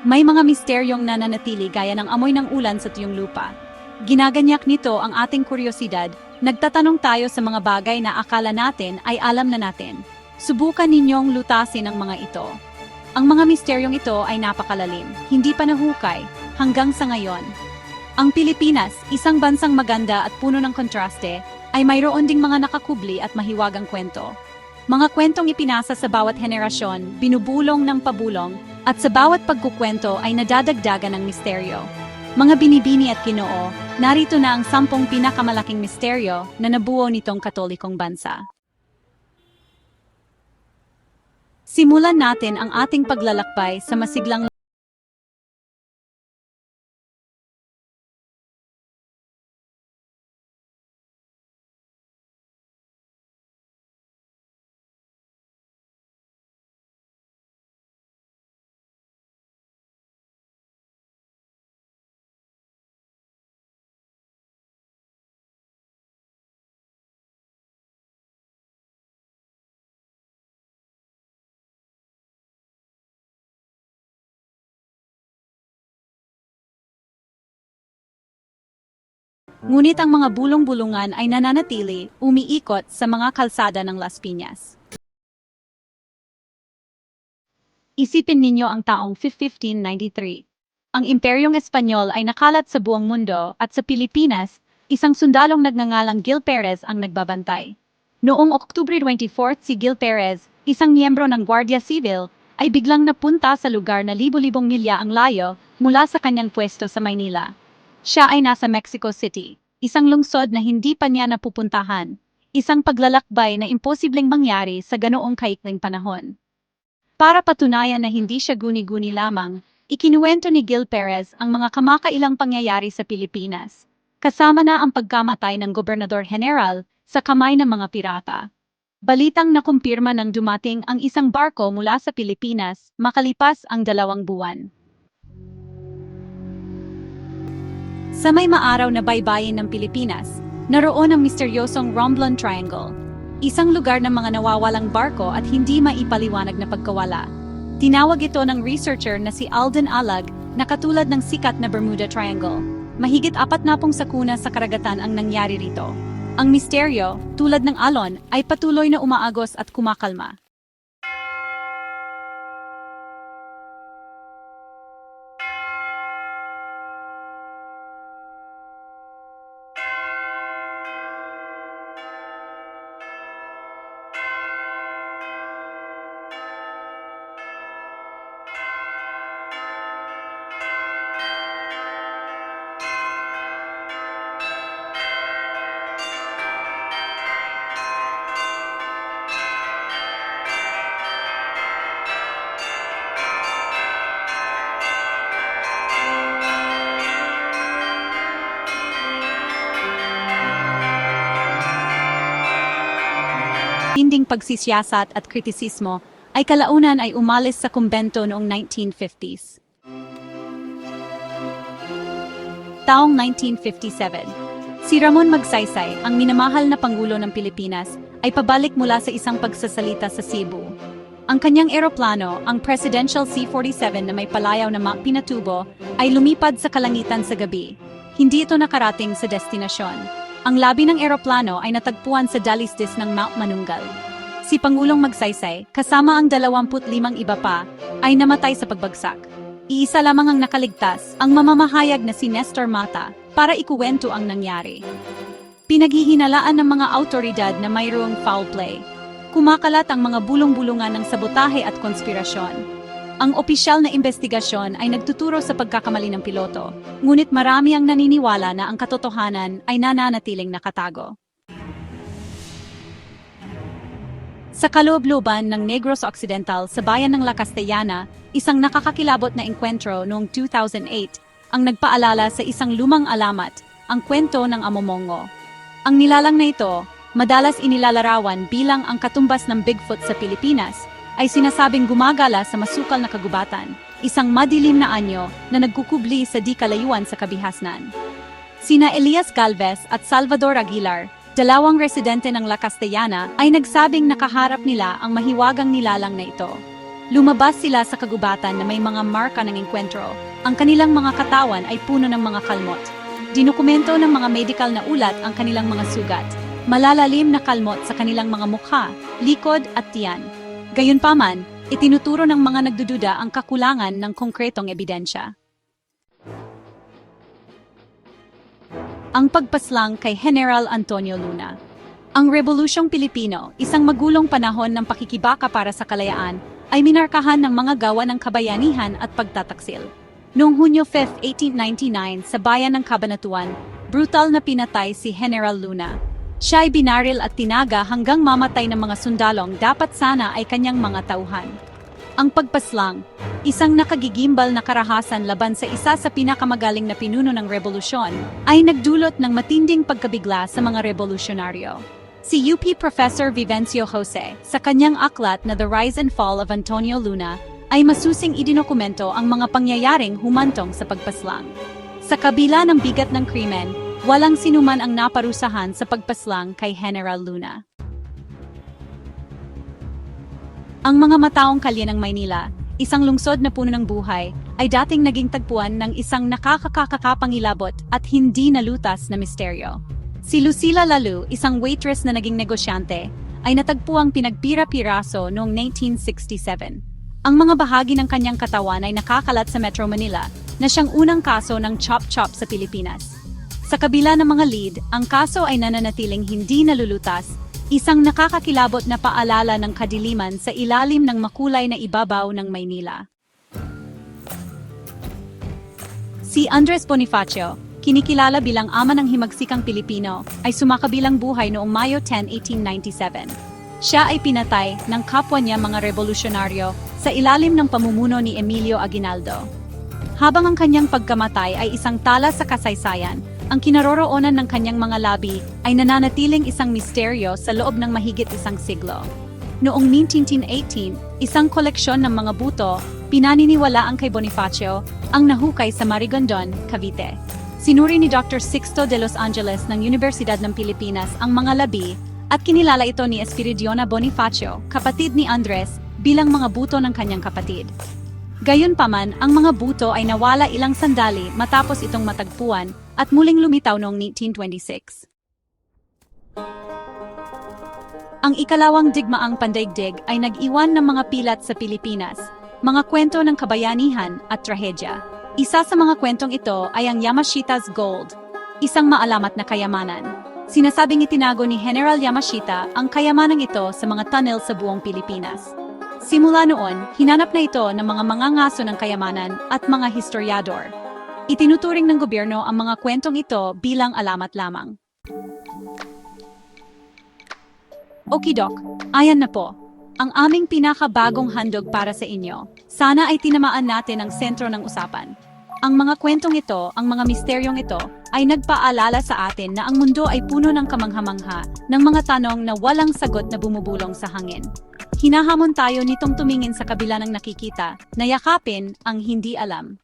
May mga misteryong nananatili gaya ng amoy ng ulan sa tuyong lupa. Ginaganyak nito ang ating kuryosidad, nagtatanong tayo sa mga bagay na akala natin ay alam na natin. Subukan ninyong lutasin ang mga ito. Ang mga misteryong ito ay napakalalim, hindi pa nahukay, hanggang sa ngayon. Ang Pilipinas, isang bansang maganda at puno ng kontraste, ay mayroon ding mga nakakubli at mahiwagang kwento. Mga kwentong ipinasa sa bawat henerasyon, binubulong ng pabulong, at sa bawat pagkukwento ay nadadagdagan ng misteryo. Mga binibini at kinoo, narito na ang 10 pinakamalaking misteryo na nabuo nitong Katolikong bansa. Simulan natin ang ating paglalakbay sa masiglang ngunit ang mga bulong-bulungan ay nananatili, umiikot sa mga kalsada ng Las Piñas. Isipin ninyo ang taong 1593. Ang Imperyong Espanyol ay nakalat sa buong mundo at sa Pilipinas, isang sundalong nagngangalang Gil Perez ang nagbabantay. Noong Oktubre 24, si Gil Perez, isang miyembro ng Guardia Civil, ay biglang napunta sa lugar na libo-libong milya ang layo mula sa kanyang pwesto sa Maynila. Siya ay nasa Mexico City, isang lungsod na hindi pa niya napupuntahan, isang paglalakbay na imposibleng mangyari sa ganoong kaikling panahon. Para patunayan na hindi siya guni-guni lamang, ikinuwento ni Gil Perez ang mga kamakailang pangyayari sa Pilipinas, kasama na ang pagkamatay ng Gobernador General sa kamay ng mga pirata. Balitang nakumpirma ng dumating ang isang barko mula sa Pilipinas makalipas ang 2 buwan. Sa may maaraw na baybayin ng Pilipinas, naroon ang misteryosong Romblon Triangle, isang lugar ng mga nawawalang barko at hindi maipaliwanag na pagkawala. Tinawag ito ng researcher na si Alden Alag na katulad ng sikat na Bermuda Triangle. Mahigit 40 sakuna sa karagatan ang nangyari rito. Ang misteryo, tulad ng alon, ay patuloy na umaagos at kumakalma. Tinding pagsisiyasat at kritisismo ay kalaunan ay umalis sa kumbento noong 1950s. Taong 1957, si Ramon Magsaysay, ang minamahal na Pangulo ng Pilipinas, ay pabalik mula sa isang pagsasalita sa Cebu. Ang kanyang eroplano, ang Presidential C-47 na may palayaw na Mount Pinatubo, ay lumipad sa kalangitan sa gabi. Hindi ito nakarating sa destinasyon. Ang labi ng eroplano ay natagpuan sa dalisdis ng Mount Manungal. Si Pangulong Magsaysay, kasama ang 25 iba pa, ay namatay sa pagbagsak. Iisa lamang ang nakaligtas, ang mamamahayag na si Nestor Mata, para ikuwento ang nangyari. Pinaghihinalaan ng mga autoridad na mayroong foul play. Kumakalat ang mga bulong-bulungan ng sabotahe at konspirasyon. Ang opisyal na investigasyon ay nagtuturo sa pagkakamali ng piloto, ngunit marami ang naniniwala na ang katotohanan ay nananatiling nakatago. Sa kaloob-looban ng Negros Occidental sa bayan ng La Castellana, isang nakakakilabot na engkwentro noong 2008 ang nagpaalala sa isang lumang alamat, ang kwento ng Amomongo. Ang nilalang na ito, madalas inilalarawan bilang ang katumbas ng Bigfoot sa Pilipinas, ay sinasabing gumagala sa masukal na kagubatan, isang madilim na anyo na nagkukubli sa di kalayuan sa kabihasnan. Sina Elias Galvez at Salvador Aguilar, 2 residente ng La Castellana, ay nagsabing nakaharap nila ang mahiwagang nilalang na ito. Lumabas sila sa kagubatan na may mga marka ng engkwentro. Ang kanilang mga katawan ay puno ng mga kalmot. Dinukumento ng mga medical na ulat ang kanilang mga sugat. Malalalim na kalmot sa kanilang mga mukha, likod at tiyan. Gayunpaman, itinuturo ng mga nagdududa ang kakulangan ng konkretong ebidensya. Ang pagpaslang kay General Antonio Luna. Ang Rebolusyong Pilipino, isang magulong panahon ng pakikibaka para sa kalayaan, ay minarkahan ng mga gawa ng kabayanihan at pagtataksil. Noong Hunyo 5, 1899, sa bayan ng Cabanatuan, brutal na pinatay si General Luna. Siya ay binaril at tinaga hanggang mamatay ng mga sundalong dapat sana ay kanyang mga tauhan. Ang pagpaslang, isang nakagigimbal na karahasan laban sa isa sa pinakamagaling na pinuno ng revolusyon, ay nagdulot ng matinding pagkabigla sa mga revolusyonaryo. Si UP Professor Vivencio Jose, sa kanyang aklat na The Rise and Fall of Antonio Luna, ay masusing idinokumento ang mga pangyayaring humantong sa pagpaslang. Sa kabila ng bigat ng krimen, walang sinuman ang naparusahan sa pagpaslang kay General Luna. Ang mga mataong kalye ng Maynila, isang lungsod na puno ng buhay, ay dating naging tagpuan ng isang nakakakakapangilabot at hindi nalutas na misteryo. Si Lucila Lalu, isang waitress na naging negosyante, ay natagpuang pinagpira-piraso noong 1967. Ang mga bahagi ng kanyang katawan ay nakakalat sa Metro Manila na siyang unang kaso ng chop-chop sa Pilipinas. Sa kabila ng mga lead, ang kaso ay nananatiling hindi nalulutas, isang nakakakilabot na paalala ng kadiliman sa ilalim ng makulay na ibabaw ng Maynila. Si Andres Bonifacio, kinikilala bilang ama ng himagsikang Pilipino, ay sumakabilang buhay noong Mayo 10, 1897. Siya ay pinatay ng kapwa niya mga revolusyonaryo sa ilalim ng pamumuno ni Emilio Aguinaldo. Habang ang kanyang pagkamatay ay isang tala sa kasaysayan, ang kinaroroonan ng kanyang mga labi ay nananatiling isang misteryo sa loob ng mahigit isang siglo. Noong 1918, isang koleksyon ng mga buto, pinaniniwalaang kay Bonifacio, ang nahukay sa Marigondon, Cavite. Sinuri ni Dr. Sixto de los Angeles ng Universidad ng Pilipinas ang mga labi at kinilala ito ni Espiridiona Bonifacio, kapatid ni Andres, bilang mga buto ng kanyang kapatid. Gayunpaman, ang mga buto ay nawala ilang sandali matapos itong matagpuan at muling lumitaw noong 1926. Ang ikalawang digmaang pandaigdig ay nag-iwan ng mga pilat sa Pilipinas, mga kwento ng kabayanihan at trahedya. Isa sa mga kwentong ito ay ang Yamashita's Gold, isang maalamat na kayamanan. Sinasabing itinago ni General Yamashita ang kayamanang ito sa mga tunnel sa buong Pilipinas. Simula noon, hinanap na ito ng mga mangangaso ng kayamanan at mga historyador. Itinuturing ng gobyerno ang mga kwentong ito bilang alamat lamang. Okidok, ayan na po. Ang aming pinakabagong handog para sa inyo. Sana ay tinamaan natin ang sentro ng usapan. Ang mga kwentong ito, ang mga misteryong ito, ay nagpaalala sa atin na ang mundo ay puno ng kamangha-mangha, ng mga tanong na walang sagot na bumubulong sa hangin. Hinahamon tayo nitong tumingin sa kabila ng nakikita, na yakapin ang hindi alam.